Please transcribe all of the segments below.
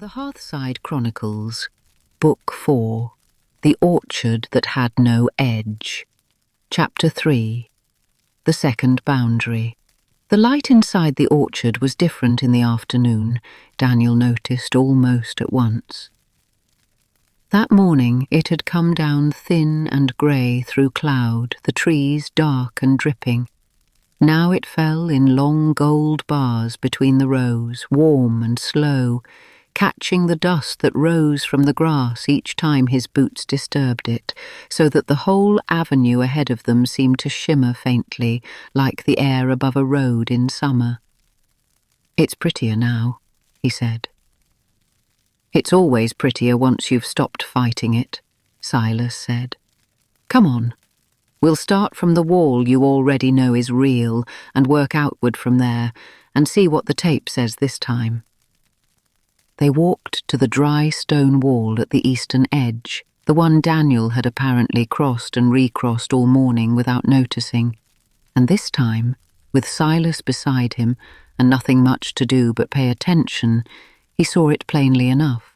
The Hearthside Chronicles, Book 4, The Orchard That Had No Edge. Chapter 3, The Second Boundary. The light inside the orchard was different in the afternoon, Daniel noticed almost at once. That morning it had come down thin and grey through cloud, the trees dark and dripping. Now it fell in long gold bars between the rows, warm and slow, catching the dust that rose from the grass each time his boots disturbed it, so that the whole avenue ahead of them seemed to shimmer faintly, like the air above a road in summer. "It's prettier now," he said. "It's always prettier once you've stopped fighting it," Silas said. "Come on. We'll start from the wall you already know is real and work outward from there and see what the tape says this time." They walked to the dry stone wall at the eastern edge, the one Daniel had apparently crossed and recrossed all morning without noticing, and this time, with Silas beside him and nothing much to do but pay attention, he saw it plainly enough.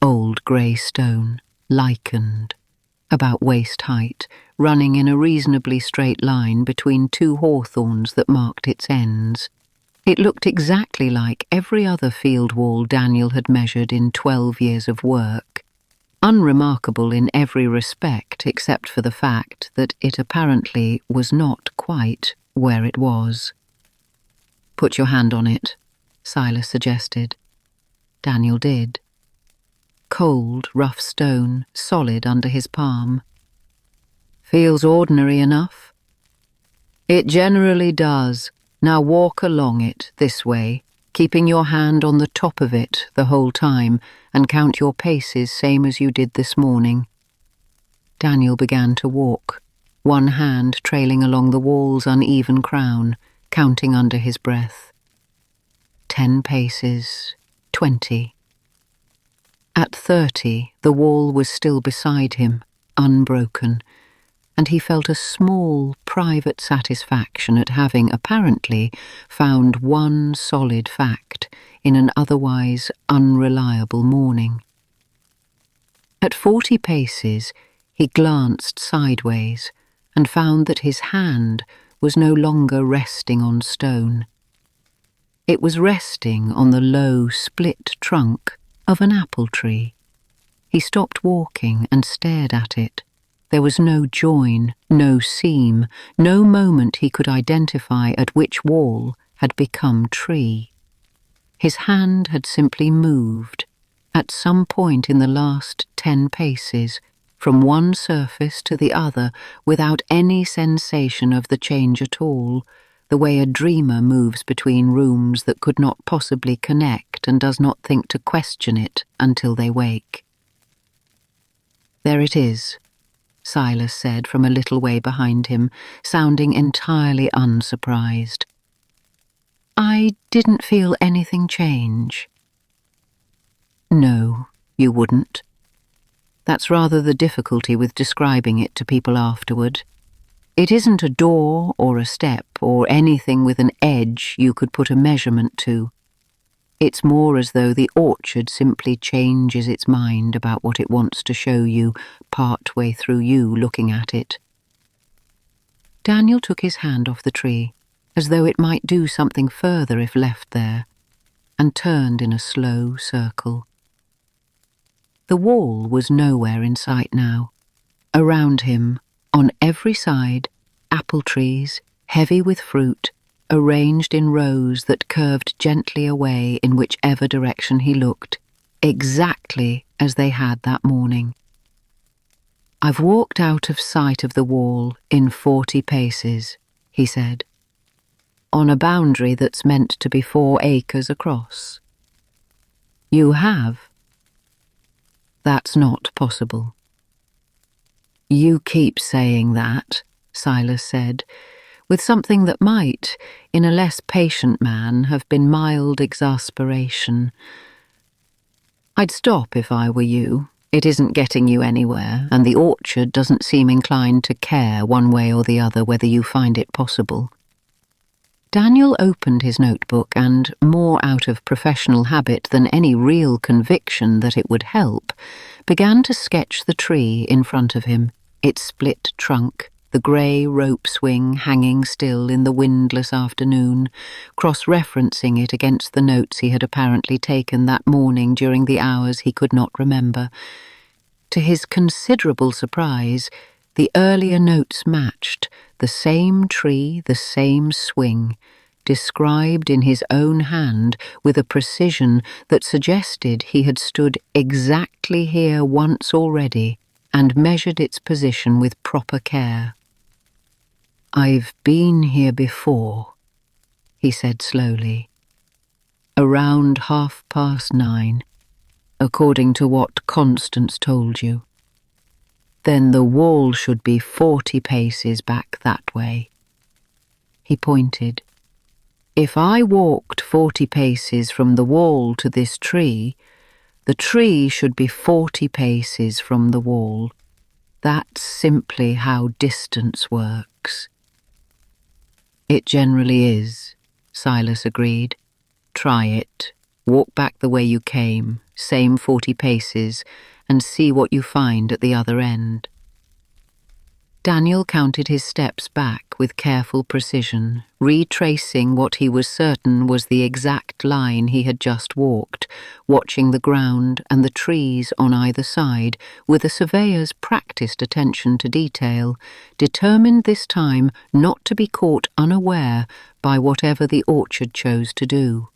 Old grey stone, lichened, about waist height, running in a reasonably straight line between two hawthorns that marked its ends. It looked exactly like every other field wall Daniel had measured in 12 years of work, unremarkable in every respect except for the fact that it apparently was not quite where it was. "Put your hand on it," Silas suggested. Daniel did. Cold, rough stone, solid under his palm. "Feels ordinary enough." "It generally does. Now walk along it, this way, keeping your hand on the top of it the whole time, and count your paces same as you did this morning." Daniel began to walk, one hand trailing along the wall's uneven crown, counting under his breath. 10 paces, 20. At 30, the wall was still beside him, unbroken, and he felt a small, private satisfaction at having, apparently, found one solid fact in an otherwise unreliable morning. At 40 paces, he glanced sideways and found that his hand was no longer resting on stone. It was resting on the low, split trunk of an apple tree. He stopped walking and stared at it. There was no join, no seam, no moment he could identify at which wall had become tree. His hand had simply moved, at some point in the last 10 paces, from one surface to the other without any sensation of the change at all, the way a dreamer moves between rooms that could not possibly connect and does not think to question it until they wake. "There it is," Silas said from a little way behind him, sounding entirely unsurprised. "I didn't feel anything change." "No, you wouldn't. That's rather the difficulty with describing it to people afterward. It isn't a door or a step or anything with an edge you could put a measurement to. It's more as though the orchard simply changes its mind about what it wants to show you part way through you looking at it." Daniel took his hand off the tree, as though it might do something further if left there, and turned in a slow circle. The wall was nowhere in sight now. Around him, on every side, apple trees, heavy with fruit, arranged in rows that curved gently away in whichever direction he looked, exactly as they had that morning. "I've walked out of sight of the wall in 40 paces, he said, "on a boundary that's meant to be 4 acres across." "You have?" "That's not possible." "You keep saying that," Silas said, with something that might, in a less patient man, have been mild exasperation. "I'd stop if I were you. It isn't getting you anywhere, and the orchard doesn't seem inclined to care one way or the other whether you find it possible." Daniel opened his notebook and, more out of professional habit than any real conviction that it would help, began to sketch the tree in front of him, its split trunk, the grey rope swing hanging still in the windless afternoon, cross-referencing it against the notes he had apparently taken that morning during the hours he could not remember. To his considerable surprise, the earlier notes matched, the same tree, the same swing, described in his own hand with a precision that suggested he had stood exactly here once already and measured its position with proper care. "I've been here before," he said slowly. "Around 9:30, according to what Constance told you. Then the wall should be 40 paces back that way." He pointed. "If I walked 40 paces from the wall to this tree, the tree should be 40 paces from the wall. That's simply how distance works." "It generally is," Silas agreed. "Try it. Walk back the way you came, same 40 paces, and see what you find at the other end." Daniel counted his steps back with careful precision, retracing what he was certain was the exact line he had just walked, watching the ground and the trees on either side with a surveyor's practiced attention to detail, determined this time not to be caught unaware by whatever the orchard chose to do.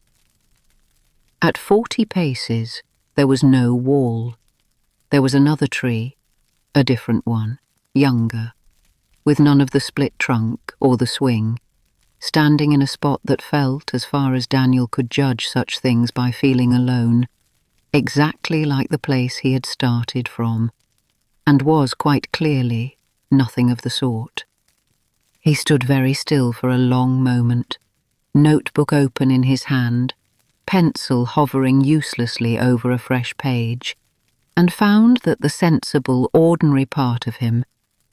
At 40 paces, there was no wall. There was another tree, a different one, younger, with none of the split trunk or the swing, standing in a spot that felt, as far as Daniel could judge such things by feeling alone, exactly like the place he had started from, and was quite clearly nothing of the sort. He stood very still for a long moment, notebook open in his hand, pencil hovering uselessly over a fresh page, and found that the sensible, ordinary part of him,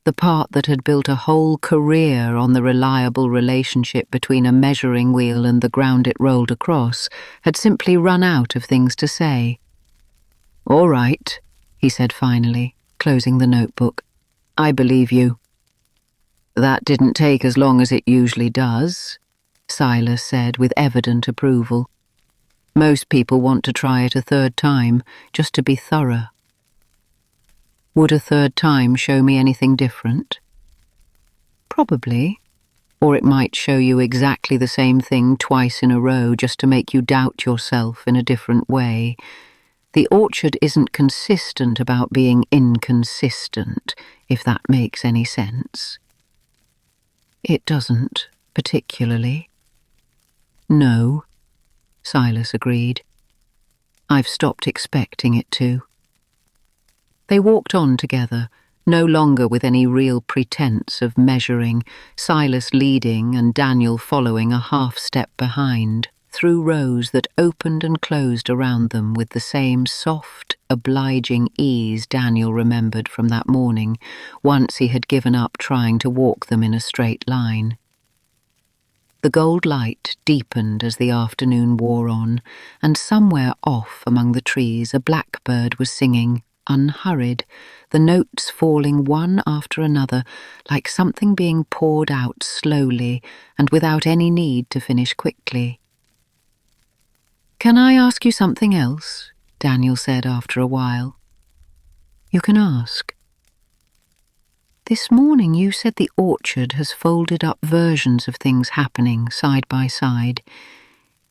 the part that had built a whole career on the reliable relationship between a measuring wheel and the ground it rolled across, had simply run out of things to say. "All right," he said finally, closing the notebook. "I believe you." "That didn't take as long as it usually does," Silas said with evident approval. "Most people want to try it a third time, just to be thorough." "Would a third time show me anything different?" "Probably. Or it might show you exactly the same thing twice in a row just to make you doubt yourself in a different way. The orchard isn't consistent about being inconsistent, if that makes any sense." "It doesn't, particularly." "No," Silas agreed. "I've stopped expecting it to." They walked on together, no longer with any real pretense of measuring, Silas leading and Daniel following a half-step behind, through rows that opened and closed around them with the same soft, obliging ease Daniel remembered from that morning, once he had given up trying to walk them in a straight line. The gold light deepened as the afternoon wore on, and somewhere off among the trees a blackbird was singing, unhurried, the notes falling one after another, like something being poured out slowly and without any need to finish quickly. "Can I ask you something else?" Daniel said after a while. "You can ask." "This morning you said the orchard has folded up versions of things happening side by side.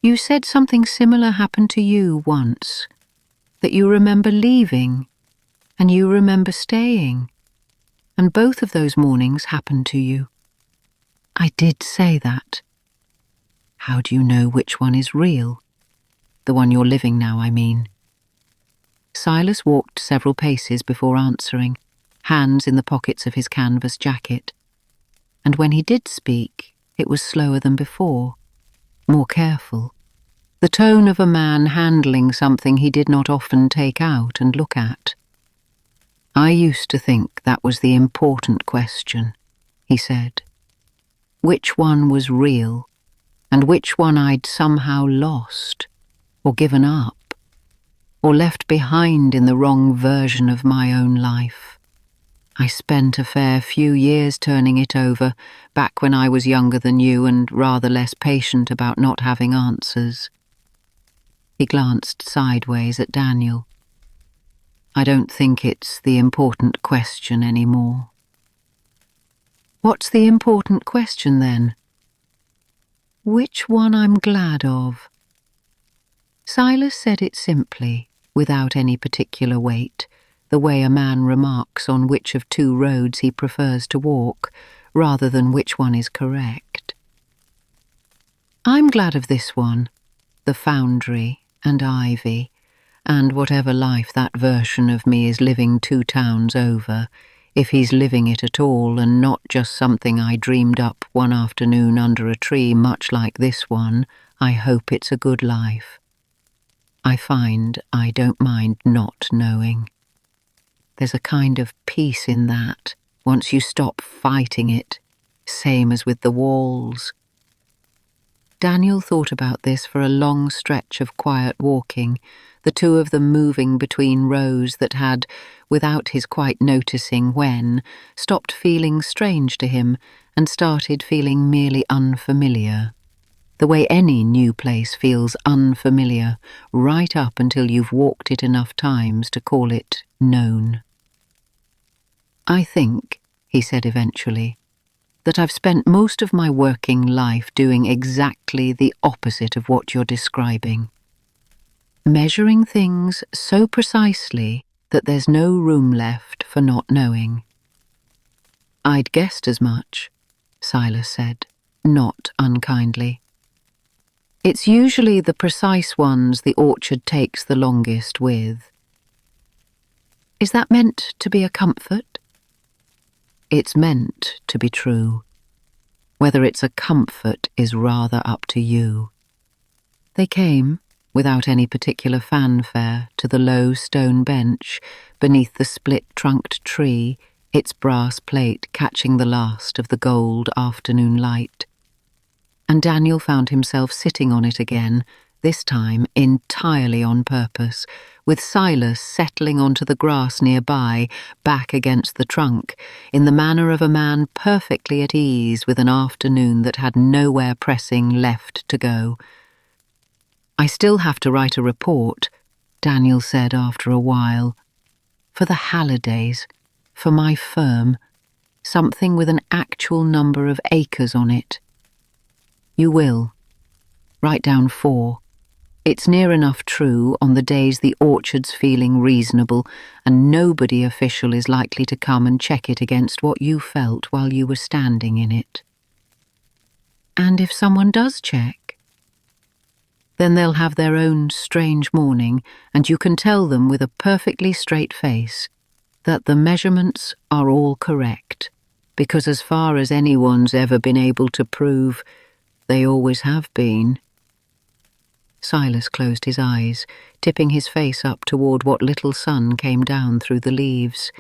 You said something similar happened to you once, that you remember leaving, and you remember staying, and both of those mornings happened to you." "I did say that." "How do you know which one is real? The one you're living now, I mean." Silas walked several paces before answering, hands in the pockets of his canvas jacket. And when he did speak, it was slower than before, more careful, the tone of a man handling something he did not often take out and look at. "I used to think that was the important question," he said. "Which one was real? and which one I'd somehow lost, or given up, or left behind in the wrong version of my own life. I spent a fair few years turning it over, back when I was younger than you and rather less patient about not having answers. He glanced sideways at Daniel. I don't think it's the important question anymore. What's the important question then? Which one I'm glad of. Silas said it simply, without any particular weight, the way a man remarks on which of two roads he prefers to walk, rather than which one is correct. I'm glad of this one, the foundry and ivy, and whatever life that version of me is living 2 towns over, if he's living it at all and not just something I dreamed up one afternoon under a tree much like this one, I hope it's a good life. I find I don't mind not knowing. There's a kind of peace in that, once you stop fighting it, same as with the walls. Daniel thought about this for a long stretch of quiet walking, the two of them moving between rows that had, without his quite noticing when, stopped feeling strange to him and started feeling merely unfamiliar. The way any new place feels unfamiliar, right up until you've walked it enough times to call it known. I think, he said eventually, that I've spent most of my working life doing exactly the opposite of what you're describing. Measuring things so precisely that there's no room left for not knowing. I'd guessed as much, Silas said, not unkindly. It's usually the precise ones the orchard takes the longest with. Is that meant to be a comfort? It's meant to be true. Whether it's a comfort is rather up to you. They came, without any particular fanfare, to the low stone bench beneath the split-trunked tree, its brass plate catching the last of the gold afternoon light. And Daniel found himself sitting on it again, this time entirely on purpose, with Silas settling onto the grass nearby, back against the trunk, in the manner of a man perfectly at ease with an afternoon that had nowhere pressing left to go. I still have to write a report, Daniel said after a while. For the Hallidays, for my firm, something with an actual number of acres on it. You will. Write down 4. It's near enough true on the days the orchard's feeling reasonable and nobody official is likely to come and check it against what you felt while you were standing in it. And if someone does check, then they'll have their own strange morning, and you can tell them with a perfectly straight face that the measurements are all correct, because as far as anyone's ever been able to prove, they always have been. Silas closed his eyes, tipping his face up toward what little sun came down through the leaves.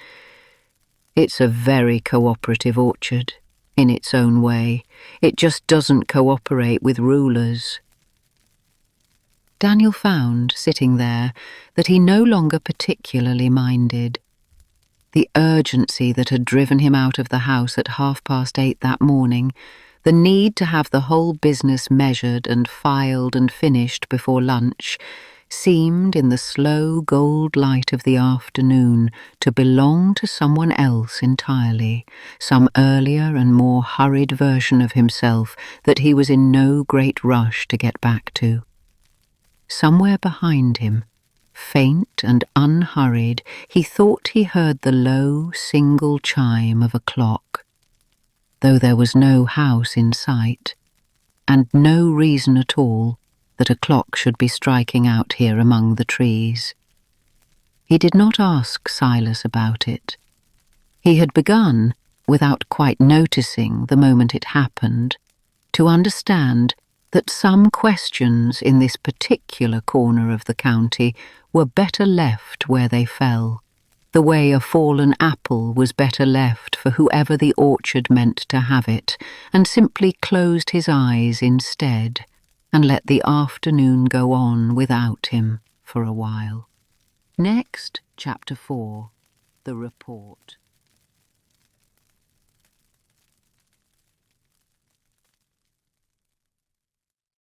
It's a very cooperative orchard, in its own way. It just doesn't cooperate with rulers. Daniel found, sitting there, that he no longer particularly minded. The urgency that had driven him out of the house at 8:30 that morning, the need to have the whole business measured and filed and finished before lunch, seemed, in the slow gold light of the afternoon, to belong to someone else entirely, some earlier and more hurried version of himself that he was in no great rush to get back to. Somewhere behind him, faint and unhurried, he thought he heard the low, single chime of a clock, though there was no house in sight, and no reason at all that a clock should be striking out here among the trees. He did not ask Silas about it. He had begun, without quite noticing the moment it happened, to understand that some questions in this particular corner of the county were better left where they fell. the way a fallen apple was better left for whoever the orchard meant to have it, and simply closed his eyes instead, and let the afternoon go on without him for a while. Next, Chapter 4, The Report.